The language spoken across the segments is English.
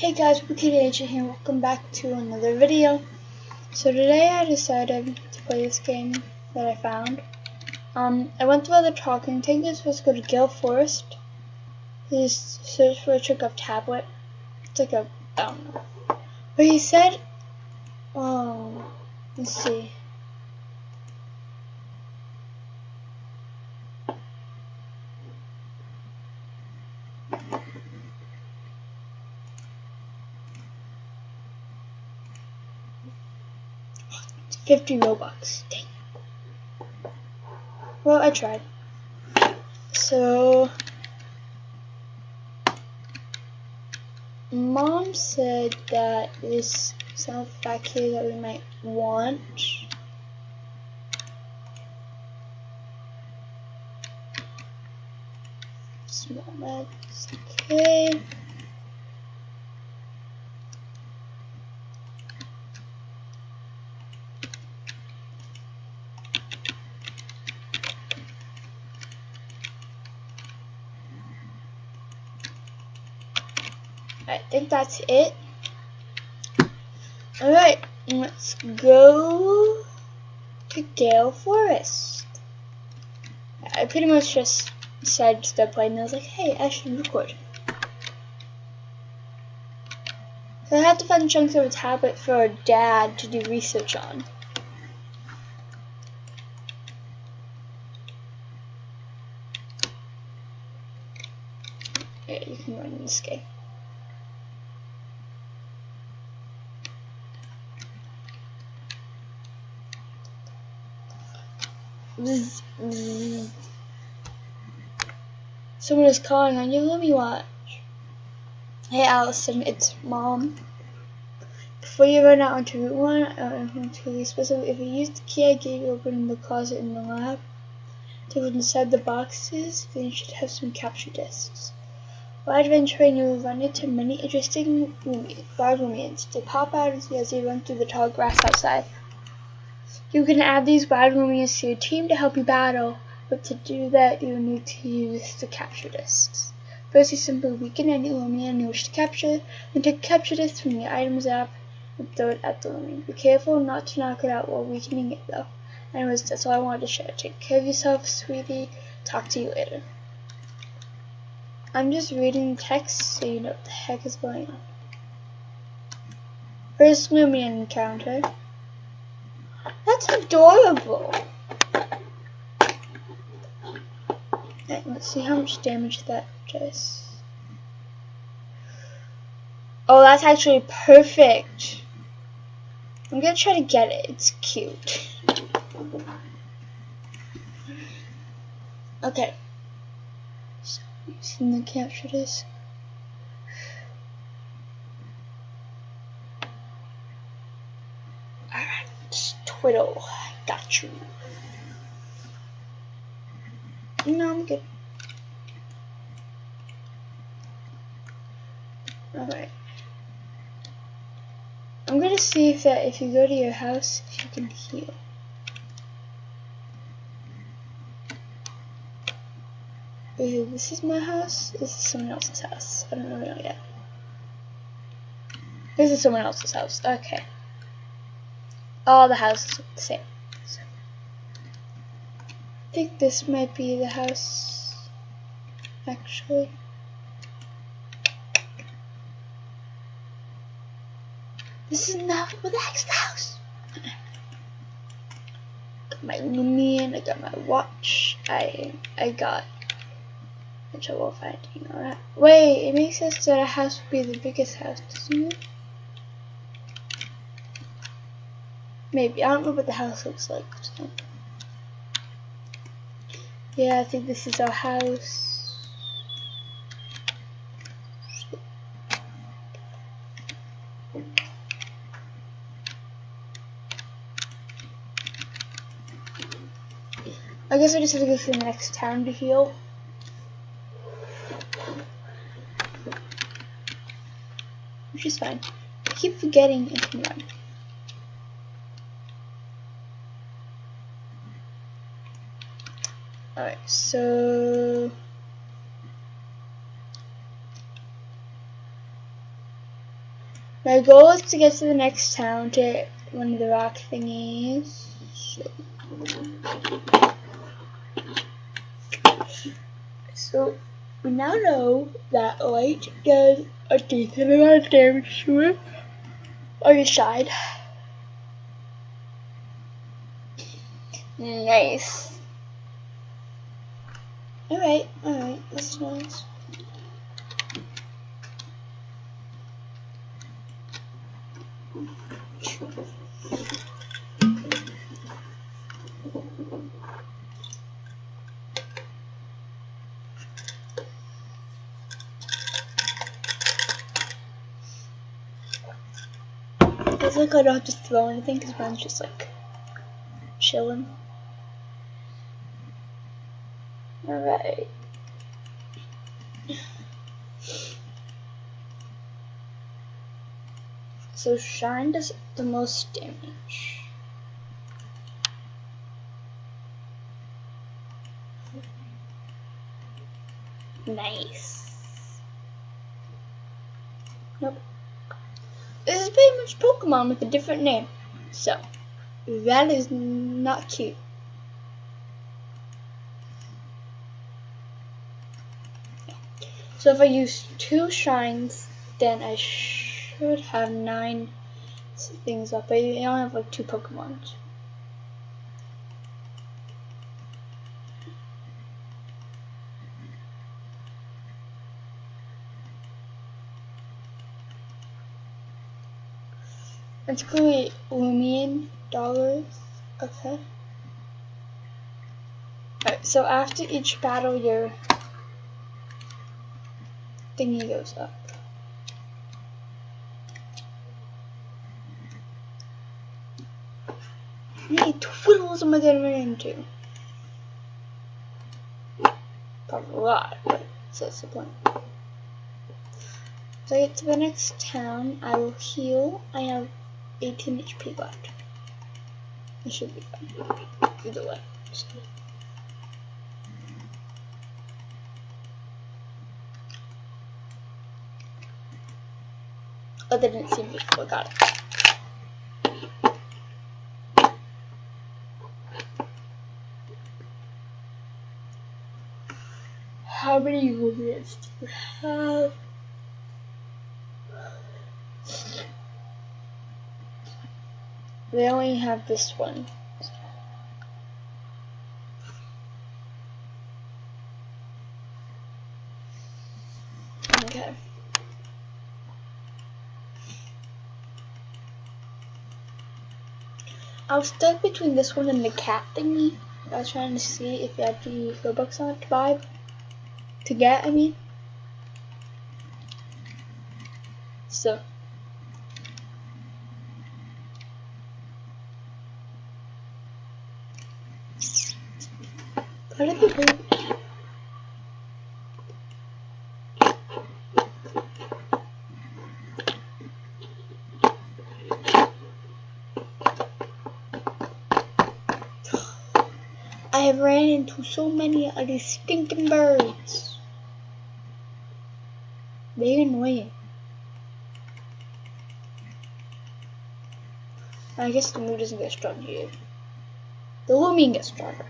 Hey guys, Wicked Agent here, welcome back to another video. So today I decided to play this game that I found. I went through all the talking. I think you're supposed to go to Gale Forest. Just search for a trick of tablet. It's like a, I don't know. But he said, let's see. It's 50 Robux. Dang. Well, I tried. So Mom said that this sound effect here that we might want. Small meds, okay. I think that's it. Alright, let's go to Gale Forest. I pretty much just decided to start playing and I was like, hey, I should record. So I had to find chunks of a tablet for our dad to do research on. Yeah, you can run in this game. Bzz, bzz. Someone is calling on your Loomy watch. Hey Allison, it's Mom. Before you run out onto Route 1, I want to be specific. If you use the key I gave you open in the closet in the lab, to look inside the boxes, then you should have some capture discs. While adventuring, you will run into many interesting wild Loomians. They pop out as you run through the tall grass outside. You can add these wild Loomians to your team to help you battle, but to do that, you will need to use the capture discs. First, you simply weaken any Loomian you wish to capture, then take capture discs from your items app and throw it at the Loomian. Be careful not to knock it out while weakening it, though. Anyways, that's all I wanted to share. Take care of yourself, sweetie. Talk to you later. I'm just reading text so you know what the heck is going on. First Loomian encounter. That's adorable. Right, let's see how much damage that does. Oh, that's actually perfect. I'm gonna try to get it. It's cute. Okay. So, using the capture disc. Alright, Twiddle. Got you. No, I'm good. Alright. I'm gonna see if you go to your house, if you can heal. Ooh, this is my house? This is someone else's house. I don't know yet. This is someone else's house. Okay. All the houses look the same. So, I think this might be the house, actually. This is not what the heck's the house. Got my Loomian, I got my watch, I got trouble finding all that. Wait, it makes sense that a house would be the biggest house, doesn't it? Maybe. I don't know what the house looks like. So. Yeah, I think this is our house. I guess I just have to go to the next town to heal. Which is fine. I keep forgetting I can run. Alright, so My goal is to get to the next town to one of the rock thingies. So we now know that light does a decent amount of damage to it on your side. Nice. Alright, that's nice. It's like I don't have to throw anything because mine's just like chilling. Alright. So shine does the most damage. Nice. Nope. This is pretty much Pokemon with a different name. So that is not cute. So if I use 2 shines, then I should have 9 things up. I only have like 2 Pokemon. It's clearly Loomian dollars. Okay. Alright, so after each battle, your thingy goes up. How many twiddles am I gonna run into? Probably a lot, but that's the point. So I get to the next town, I will heal. I have 18 HP left. It should be fine. Either way. Oh, they didn't see me before. Got it. How many Loomians do you have? They only have this one. Okay. I was stuck between this one and the cat thingy. I was trying to see if you had to use Robux on it to buy. To get, I mean. So. How did they move? I have ran into so many of these stinking birds. They're annoying. I guess the mood doesn't get stronger here. The Loomian gets stronger.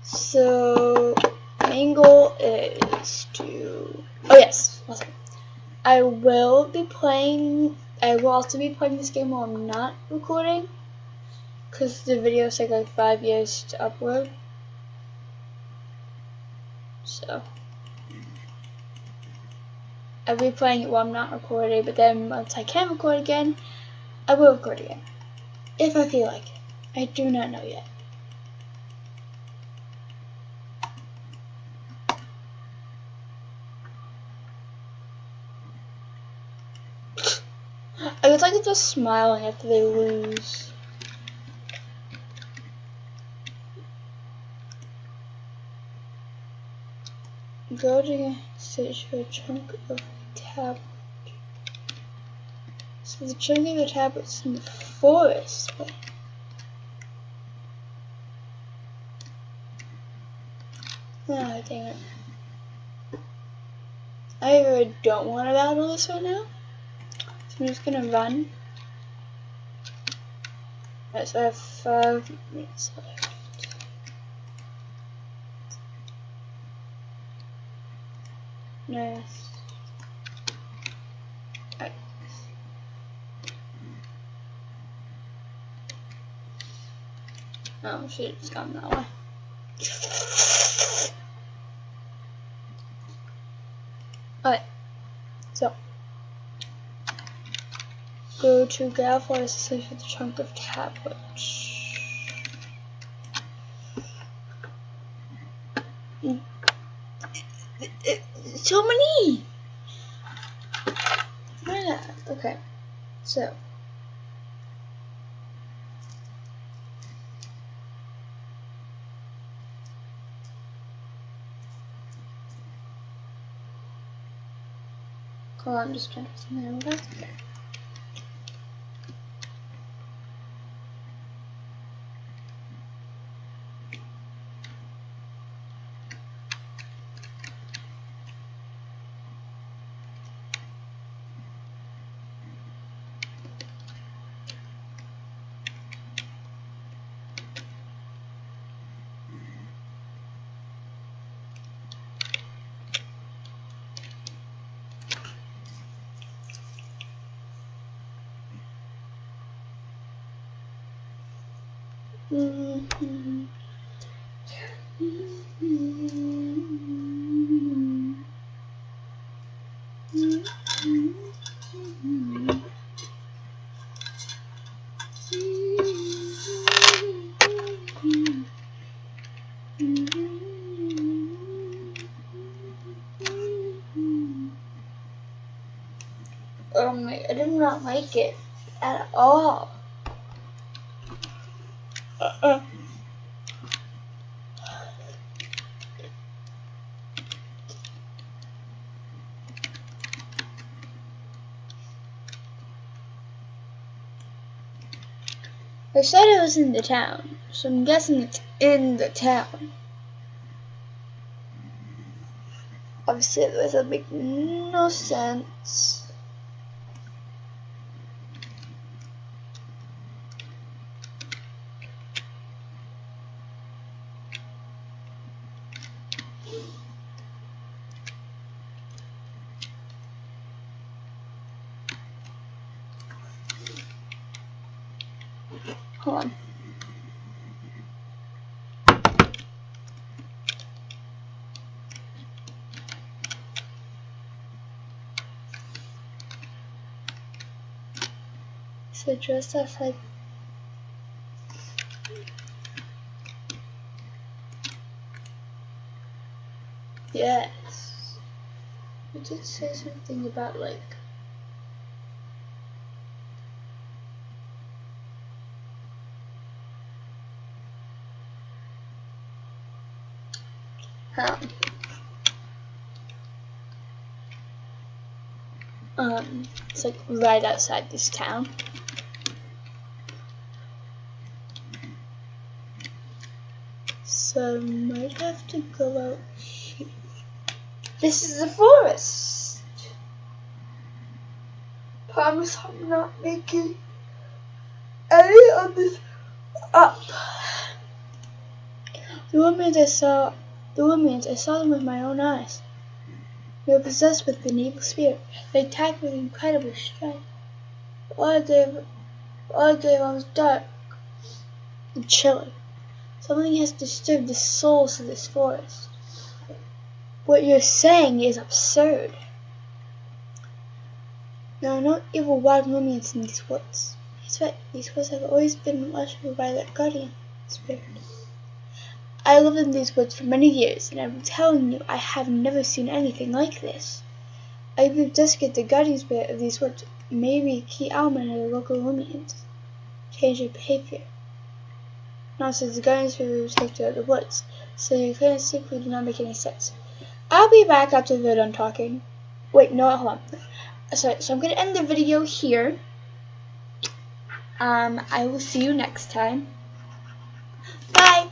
So, main goal is to. Oh yes, awesome. I will also be playing this game while I'm not recording, because the videos take like 5 years to upload. So I'll be playing it while I'm not recording, but then once I can record again, I will record again. If I feel like it. I do not know yet. I was like just smiling after they lose. Go to search for a chunk of tablet. So the chunk of the tablet's in the forest. Ah, dang it. I really don't want to battle this right now, so I'm just gonna run. Alright, so I have 5 minutes left. Nice. Alright. Oh shit, it's gone that way. Alright, so go to Gal Forest to search for the trunk of tablets. So many! Okay, so hold on, I'm just trying to see my own back there. Oh my, I do not like it at all. I said it was in the town, so I'm guessing it's in the town. Obviously, this would make no sense. Hold on. So just outside. Yes. It did say something about like. It's like right outside this town. So I might have to go out here. This is the forest. Promise I'm not making any of this up. The Loomians I saw them with my own eyes. They were possessed with an evil spirit. They attacked with incredible strength. All I gave was dark and chilling. Something has disturbed the souls of this forest. What you're saying is absurd. There are no evil wild Loomians in these woods. That's right, these woods have always been watched over by that guardian spirit. I lived in these woods for many years, and I'm telling you, I have never seen anything like this. I believe Jessica, the guardian spirit of these woods, may be a key element of the local Loomians. Change their behavior. Nonsense, the guardian spirit will take to the woods, so your kind simply do not make any sense. I'll be back after they're done talking. Wait, no, hold on. Sorry, so I'm going to end the video here. I will see you next time. Bye!